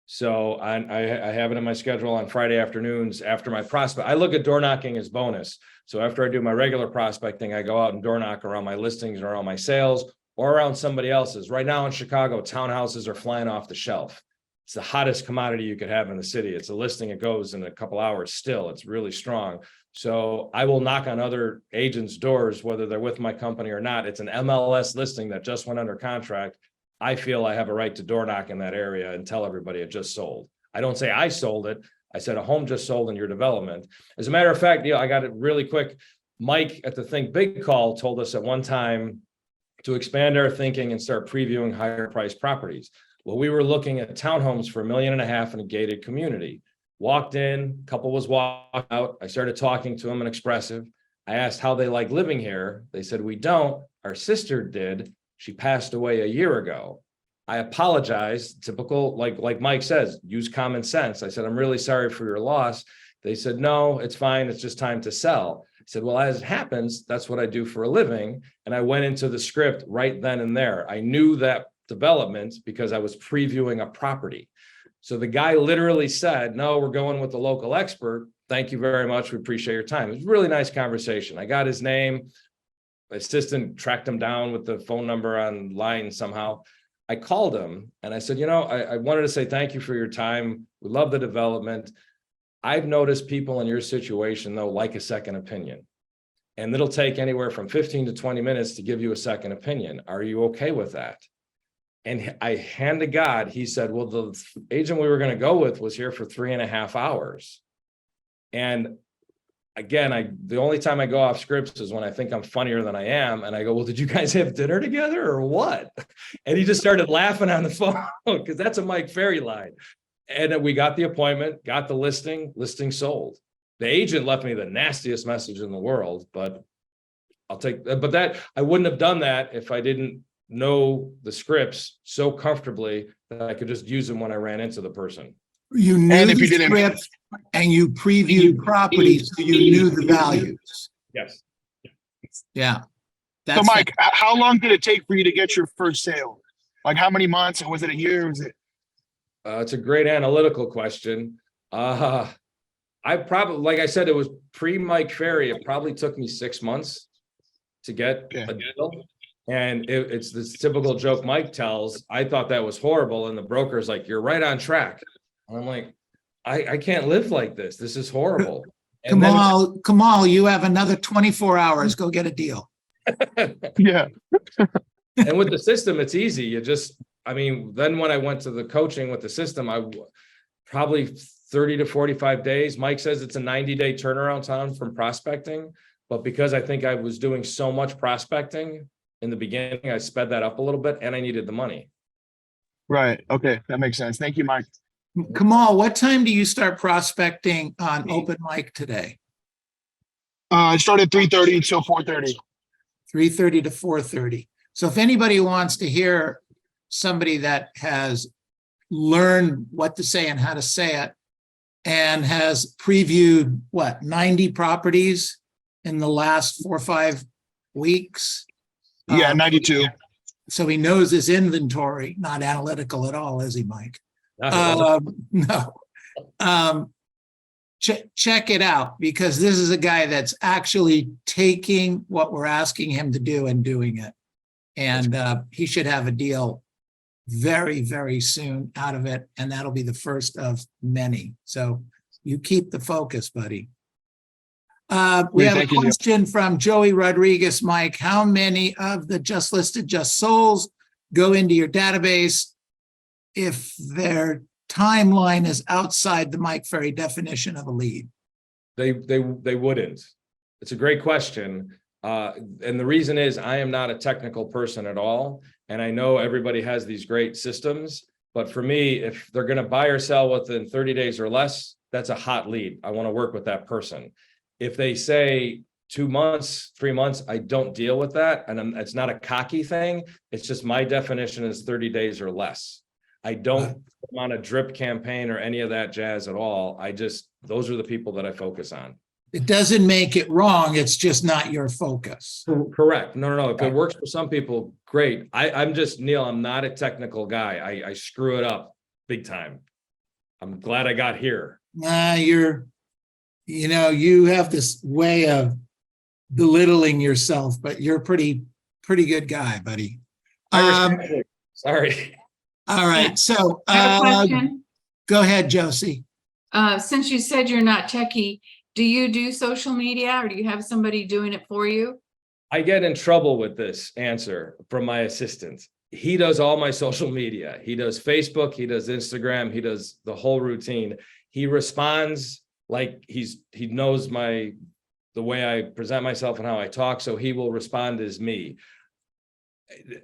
So I have it in my schedule on Friday afternoons after my prospect. I look at door knocking as bonus. So after I do my regular prospecting, I go out and door knock around my listings or around my sales or around somebody else's. Right now in Chicago, townhouses are flying off the shelf. It's the hottest commodity you could have in the city. It's a listing, it goes in a couple hours still. It's really strong. So I will knock on other agents' doors, whether they're with my company or not. It's an MLS listing that just went under contract. I feel I have a right to door knock in that area and tell everybody it just sold. I don't say I sold it. I said a home just sold in your development. As a matter of fact, I got it really quick. Mike at the Think Big call told us at one time to expand our thinking and start previewing higher priced properties. Well, we were looking at townhomes for $1.5 million in a gated community. Walked in, couple was walked out. I started talking to them in expressive. I asked how they like living here. They said, we don't. Our sister did. She passed away a year ago. I apologized. Typical, like Mike says, use common sense. I said, I'm really sorry for your loss. They said, no, it's fine. It's just time to sell. I said, well, as it happens, that's what I do for a living. And I went into the script right then and there. I knew that development because I was previewing a property. So the guy literally said, no, we're going with the local expert. Thank you very much. We appreciate your time. It was a really nice conversation. I got his name. My assistant tracked him down with the phone number online somehow. I called him and I said, I wanted to say thank you for your time. We love the development. I've noticed people in your situation, though, like a second opinion. And it'll take anywhere from 15 to 20 minutes to give you a second opinion. Are you okay with that? And I hand to God, he said, well, the agent we were going to go with was here for 3.5 hours. And again, the only time I go off scripts is when I think I'm funnier than I am. And I go, well, did you guys have dinner together or what? And he just started laughing on the phone because that's a Mike Ferry line. And we got the appointment, got the listing sold. The agent left me the nastiest message in the world, but that I wouldn't have done that if I didn't know the scripts so comfortably that I could just use them when I ran into the person. You knew the script and you previewed properties, so you knew the values. Yes. Yeah. So Mike, how long did it take for you to get your first sale? Like how many months? Or was it a year? Was it? It's a great analytical question. I probably, like I said, it was pre-Mike Ferry. It probably took me 6 months to get a deal. And it's this typical joke Mike tells. I thought that was horrible. And the broker's like, you're right on track. And I'm like, I can't live like this. This is horrible. And Kamal, you have another 24 hours. Go get a deal. Yeah. And with the system, it's easy. Then when I went to the coaching with the system, I probably 30 to 45 days. Mike says it's a 90-day turnaround time from prospecting. But because I think I was doing so much prospecting in the beginning, I sped that up a little bit and I needed the money. Right. Okay. That makes sense. Thank you, Mike. Kamal, what time do you start prospecting on open mic today? I started 3:30 till 4:30. 3:30 to 4:30. So if anybody wants to hear somebody that has learned what to say and how to say it and has previewed 90 properties in the last 4 or 5 weeks? Yeah, 92. So he knows his inventory, not analytical at all, is he, Mike? No. Check it out, because this is a guy that's actually taking what we're asking him to do and doing it. And he should have a deal very, very soon out of it. And that'll be the first of many. So you keep the focus, buddy. We have a question from Joey Rodriguez. Mike, how many of the just listed, just souls go into your database if their timeline is outside the Mike Ferry definition of a lead? They wouldn't. It's a great question. And the reason is I am not a technical person at all. And I know everybody has these great systems, but for me, if they're going to buy or sell within 30 days or less, that's a hot lead. I want to work with that person. If they say 2 months, 3 months, I don't deal with that. And it's not a cocky thing. It's just my definition is 30 days or less. I don't put them on a drip campaign or any of that jazz at all. Those are the people that I focus on. It doesn't make it wrong. It's just not your focus. Correct. No. If it works for some people, great. I'm just, Neil, I'm not a technical guy. I screw it up big time. I'm glad I got here. You have this way of belittling yourself, but you're a pretty good guy, buddy. I respect it. Sorry. All right. So I have a question. go ahead, Josie. Since you said you're not techie, do you do social media or do you have somebody doing it for you? I get in trouble with this answer from my assistant. He does all my social media. He does Facebook, he does Instagram, he does the whole routine. He responds like he knows the way I present myself and how I talk, so he will respond as me.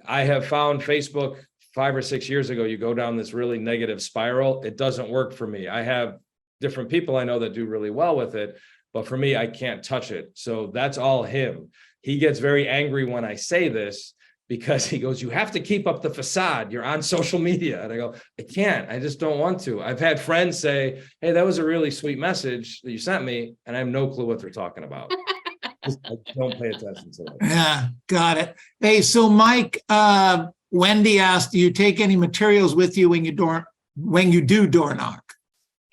I have found Facebook 5 or 6 years ago, you go down this really negative spiral. It doesn't work for me. I have different people I know that do really well with it, but for me, I can't touch it. So that's all him. He gets very angry when I say this because he goes, you have to keep up the facade. You're on social media. And I go, I can't, I just don't want to. I've had friends say, hey, that was a really sweet message that you sent me. And I have no clue what they're talking about. I don't pay attention to that. Yeah, got it. Hey, so Mike, Wendy asked, do you take any materials with you when you do door knock?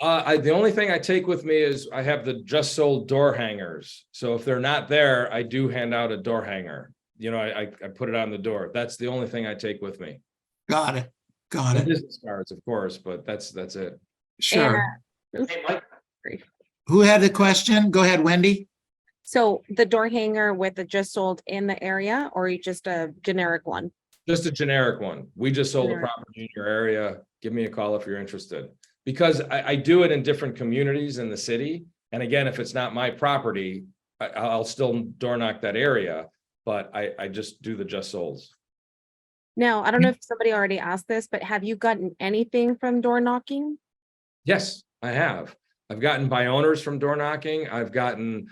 The only thing I take with me is I have the just sold door hangers. So if they're not there, I do hand out a door hanger. I put it on the door. That's the only thing I take with me. Got it. The business cards, of course, but that's it. Sure. Hey, Mike. Who had the question? Go ahead, Wendy. So the door hanger with the just sold in the area, or just a generic one? Just a generic one. We just sold a property in your area. Give me a call if you're interested. Because I do it in different communities in the city. And again, if it's not my property, I'll still door knock that area, but I just do the just solds. Now, I don't know if somebody already asked this, but have you gotten anything from door knocking? Yes, I have. I've gotten by owners from door knocking. I've gotten,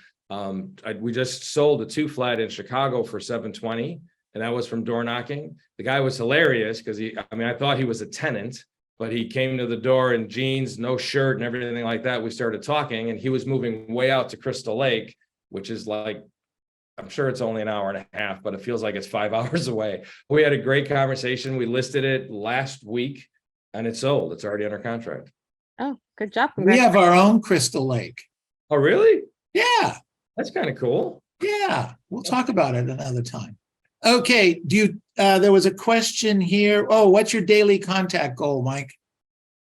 we just sold a 2-flat in Chicago for $720, and that was from door knocking. The guy was hilarious because I thought he was a tenant, but he came to the door in jeans, no shirt and everything like that. We started talking and he was moving way out to Crystal Lake, which is like, I'm sure it's only an hour and a half, but it feels like it's 5 hours away. We had a great conversation. We listed it last week and it sold. It's already under contract. Oh, good job. We have our own Crystal Lake. Oh, really? Yeah. That's kind of cool. Yeah. We'll talk about it another time. Okay. There was a question here. Oh, what's your daily contact goal, Mike?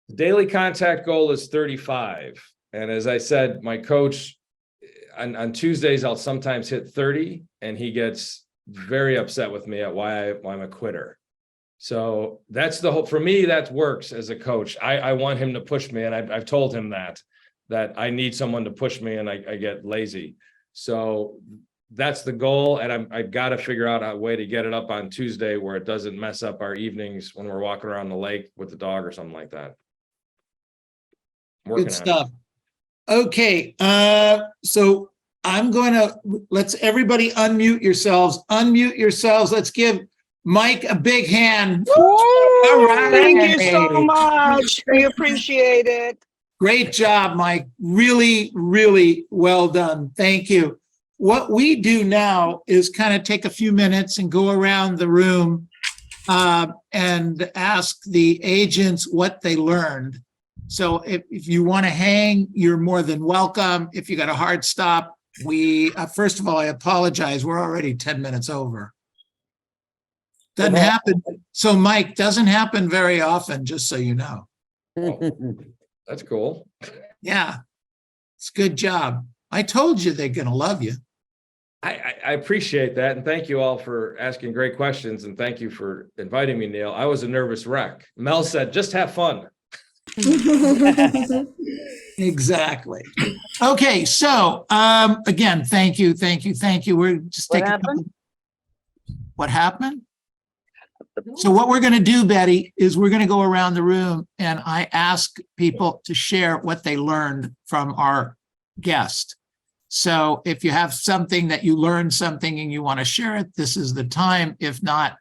The daily contact goal is 35. And as I said, my coach on Tuesdays, I'll sometimes hit 30 and he gets very upset with me at why I'm a quitter. So that's the whole, for me, that works as a coach. I want him to push me. And I've told him that I need someone to push me and I get lazy. So that's the goal. And I've got to figure out a way to get it up on Tuesday where it doesn't mess up our evenings when we're walking around the lake with the dog or something like that. Good stuff. Okay. So I'm going to, let's everybody unmute yourselves. Let's give Mike a big hand. All right. Thank you so much. We appreciate it. Great job, Mike. Really, really well done. Thank you. What we do now is kind of take a few minutes and go around the room and ask the agents what they learned. So if you want to hang, you're more than welcome. If you got a hard stop, first of all, I apologize. We're already 10 minutes over. Doesn't happen. So Mike, doesn't happen very often, just so you know. Oh, that's cool. Yeah, it's a good job. I told you they're going to love you. I appreciate that. And thank you all for asking great questions. And thank you for inviting me, Neil. I was a nervous wreck. Mel said, just have fun. Exactly. Okay. So, again, thank you. We're just taking. What happened? So what we're going to do, Betty, is we're going to go around the room and I ask people to share what they learned from our guest. So if you have something that you learned something and you want to share it, this is the time. If not,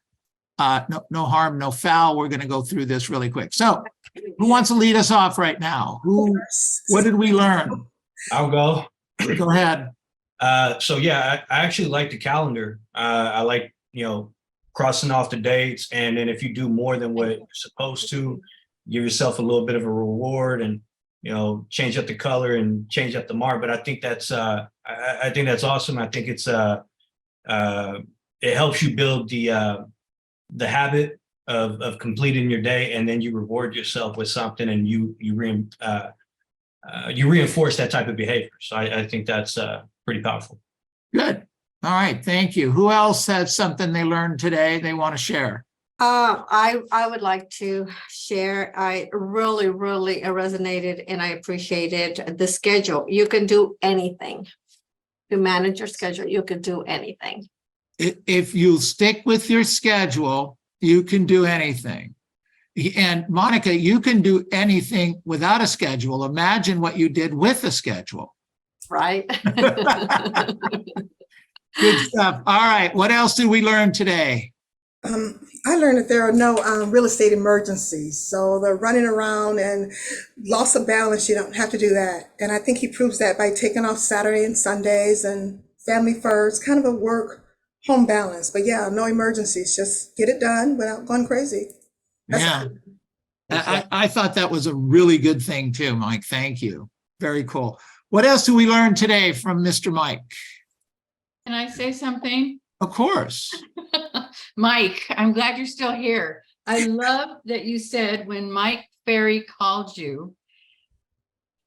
no harm, no foul. We're going to go through this really quick. So who wants to lead us off right now? What did we learn? I'll go. Go ahead. So yeah, I actually like the calendar. I like, crossing off the dates. And then if you do more than what you're supposed to, give yourself a little bit of a reward and, change up the color and change up the mark. But I think that's, I think that's awesome. I think it's, it helps you build the habit of completing your day, and then you reward yourself with something, and you reinforce that type of behavior. So I think that's pretty powerful. Good. All right. Thank you. Who else has something they learned today they want to share? I would like to share. I really resonated and I appreciated the schedule. You can do anything. To manage your schedule, you can do anything. If you stick with your schedule, you can do anything. And Monica, you can do anything without a schedule. Imagine what you did with a schedule. Right? Good stuff. All right. What else did we learn today? I learned that there are no real estate emergencies. So the running around and loss of balance, you don't have to do that. And I think he proves that by taking off Saturday and Sundays and family first, kind of a work home balance. But yeah, no emergencies. Just get it done without going crazy. Yeah. I thought that was a really good thing too, Mike. Thank you. Very cool. What else do we learn today from Mr. Mike? Can I say something? Of course. Mike, I'm glad you're still here. I love that you said when Mike Ferry called you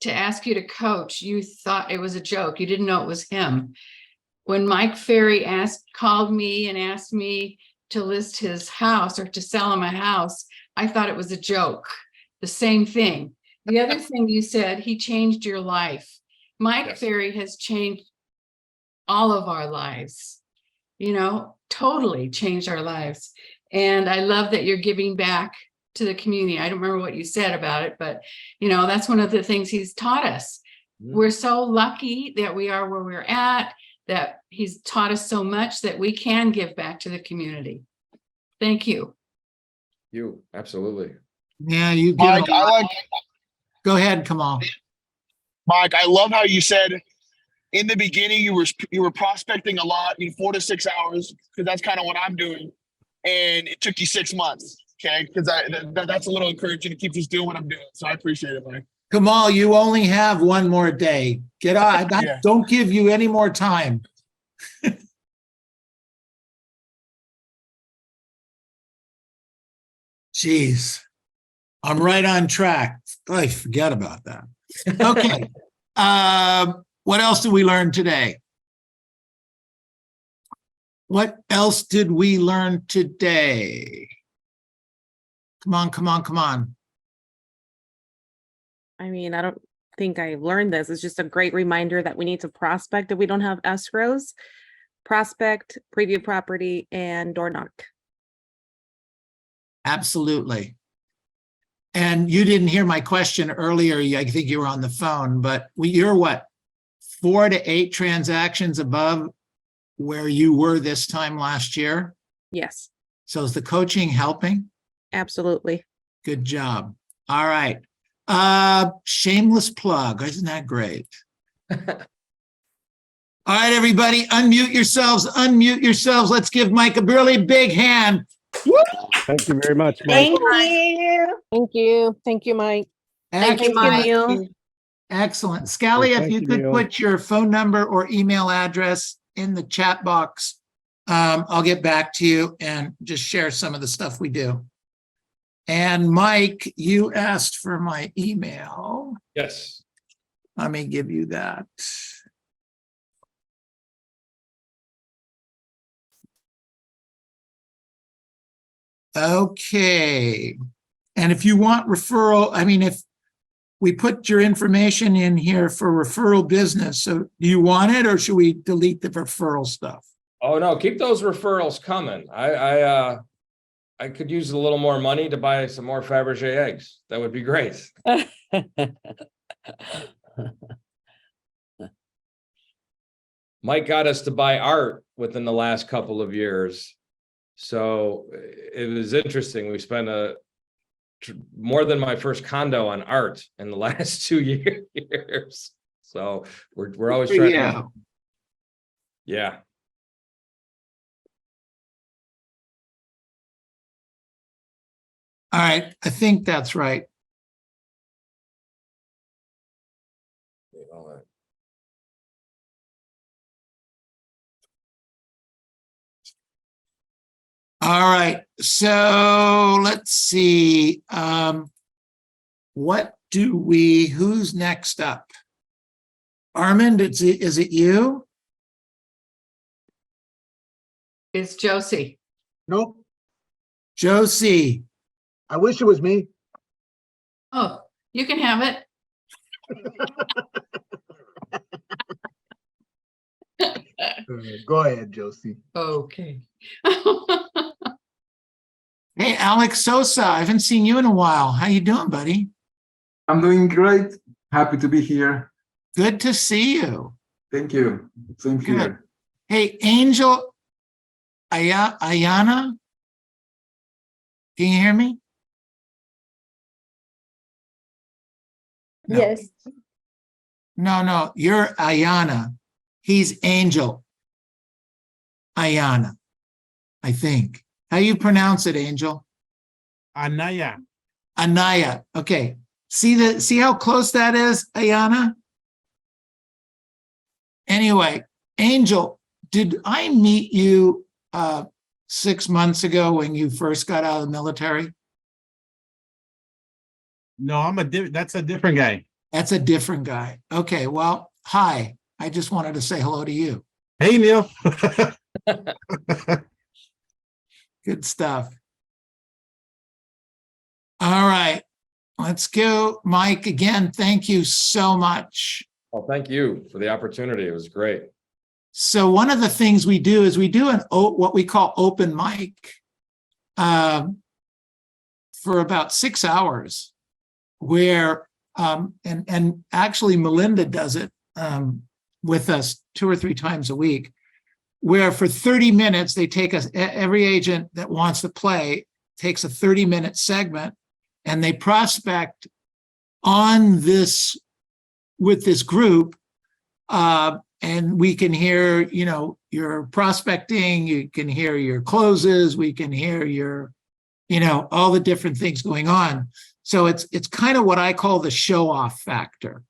to ask you to coach, you thought it was a joke. You didn't know it was him. When Mike Ferry called me and asked me to list his house or to sell him a house, I thought it was a joke. The same thing. The other thing you said, he changed your life. Mike Yes. Ferry has changed all of our lives, totally changed our lives. And I love that you're giving back to the community. I don't remember what you said about it, but that's one of the things he's taught us. We're so lucky that we are where we're at, that he's taught us so much that we can give back to the community. Thank you. You, absolutely. Yeah, you give Mike, I like, Go ahead, come on. Mike, I love how you said in the beginning you were prospecting a lot, 4 to 6 hours, because that's kind of what I'm doing, and it took you 6 months. Okay, because that's a little encouraging to keep just doing what I'm doing. So I appreciate it, Mike. Kamal, you only have one more day. Get on. Yeah. Don't give you any more time. Jeez, I'm right on track. I forget about that. Okay. What else did we learn today? What else did we learn today? Come on, come on, come on. I mean, I don't think I've learned this. It's just a great reminder that we need to prospect if we don't have escrows. Prospect, preview property, and door knock. Absolutely. And you didn't hear my question earlier. I think you were on the phone, but you're what, 4 to 8 transactions above where you were this time last year? Yes, So is the coaching helping? absolutely. Good job. All right. Shameless plug. Isn't that great? All right, everybody, unmute yourselves. Unmute yourselves. Let's give Mike a really big hand. Thank you very much, Mike. Thank you. Thank you. Thank you, Mike. Thank you, Excellent. Mike. Neil. Excellent. Scally, if Thank you you, could Neil. put your phone number or email address in the chat box, I'll get back to you and just share some of the stuff we do. And Mike, you asked for my email. Yes. Let me give you that. Okay. And if you want referral, if we put your information in here for referral business, so do you want it or should we delete the referral stuff? Oh, no, keep those referrals coming. I could use a little more money to buy some more Fabergé eggs. That would be great. Mike got us to buy art within the last couple of years. So it was interesting. We spent more than my first condo on art in the last 2 years. So we're always For trying you. to, yeah. All right, I think that's right. All right, so let's see. Who's next up? Armand, is it you? It's Josie. Nope. Josie, I wish it was me. Oh, you can have it. Go ahead, Josie. Okay. hey, Alex Sosa, I haven't seen you in a while. How you doing, buddy? I'm doing great. Happy to be here. Good to see you. Thank you. Same Good. here. Hey, Angel Ayana, can you hear me? No. Yes. No, you're Ayana. He's Angel Ayana, I think. How you pronounce it, Angel? Anaya. Anaya. Okay. See how close that is, Ayana? Anyway, Angel, did I meet you 6 months ago when you first got out of the military? No, that's a different guy. That's a different guy. Okay, well, hi. I just wanted to say hello to you. Hey, Neil. Good stuff. All right, let's go. Mike, again, thank you so much. Well, thank you for the opportunity. It was great. So one of the things we do is we do what we call open mic for about 6 hours, where and actually Melinda does it with us 2 or 3 times a week, where for 30 minutes they take us, every agent that wants to play takes a 30-minute segment and they prospect on this with this group, and we can hear, your prospecting, you can hear your closes, we can hear your, all the different things going on. So it's kind of what I call the show-off factor.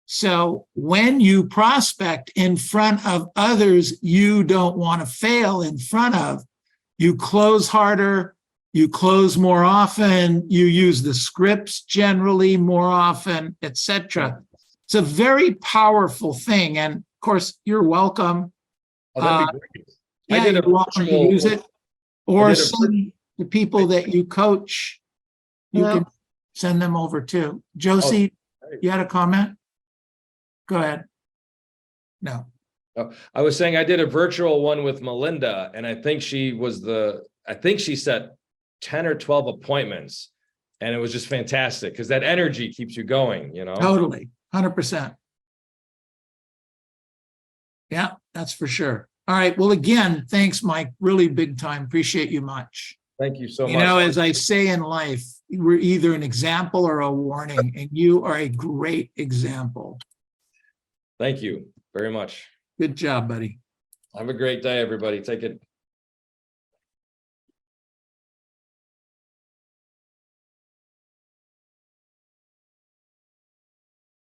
So when you prospect in front of others you don't want to fail in front of, you close harder, you close more often, you use the scripts generally more often, etc. It's a very powerful thing. And of course, you're welcome. Oh, that'd be great. Yeah, I did a you're welcome to virtual, use it. Or send the people that you coach, you Hello? can send them over too. Josie, you had a comment? Go ahead. No. Oh, I was saying I did a virtual one with Melinda, and I think she set 10 or 12 appointments, and it was just fantastic because that energy keeps you going, Totally, 100%. Yeah, that's for sure. All right. Well, again, thanks, Mike. Really big time. Appreciate you much. Thank you so much. As I say in life, we're either an example or a warning, and you are a great example. Thank you very much. Good job, buddy. Have a great day, everybody. Take it.